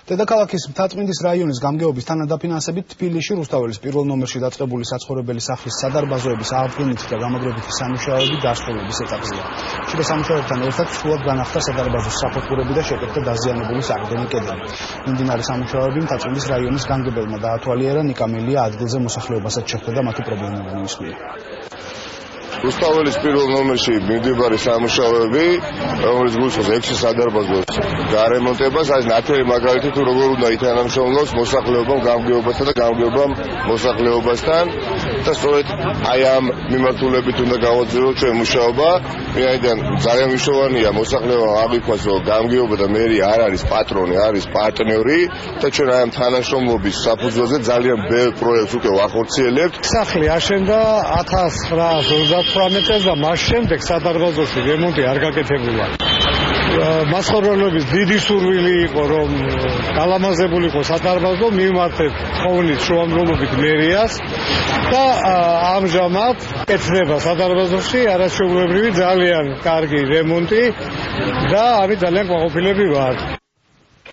დედაქალაქის მთაწმინდის რაიონის გამგეობის თანადაფინანსებით თბილისში რუსთაველის პირველ ნომერში დაწყებული საცხოვრებელი სახლის სადარბაზოების აღდგენითი და გამაგრებითი სამუშაოები დასრულების ეტაპზეა. შიდა სამუშაოებთან ერთად სრულად განახლდა სადარბაზოს საფეხურები და შეკეთდა დაზიანებული საგდენი კედელი. მიმდინარე სამუშაოები მთაწმინდის რაიონის გამგებელმა დაათვალიერა, ნიკამელია ადგილზე მოსახლეობასაც შეხვდა და მათი პრობლემები ისმია. რუსთაველის პირველ ნომერში მიმდინარე სამუშაოები, რომელიც გულისხმობს 6 სადარბაზოს გარემონტებას, არის ნათელი მაგალითი თუ როგორ უნდა ითანამშრომლოს მოსახლეობამ გამგეობასთან და გამგეობამ მოსახლეობასთან და სწორედ აი ამ მიმართულებით უნდა გავაძლიეროთ ჩვენ მუშაობა. ვინაიდან ძალიან მნიშვნელოვანია მოსახლეობამ აღიქვას, რომ გამგეობა და მერია არ არის პატრონი, არის პარტნიორი და ჩვენ აი ამ თანამშრომლობის საფუძველზე ძალიან ბევრ პროექტს უკვე ვახორციელებთ. სახლი აშენდა 1938 წელს და მას შემდეგ სადარბაზოში რემონტი არ გაკეთებულა. მასწავლებლების დიდი სურვილი იყო, რომ გალამაზებული იყო სადარბაზო, მივმართეთ ხოვნის შუამდგომობით მერიას და ამჟამად კეთდება სადარბაზოში არაჩვეულებრივი ძალიან კარგი რემონტი და ამით ძალიან კმაყოფილები ვართ.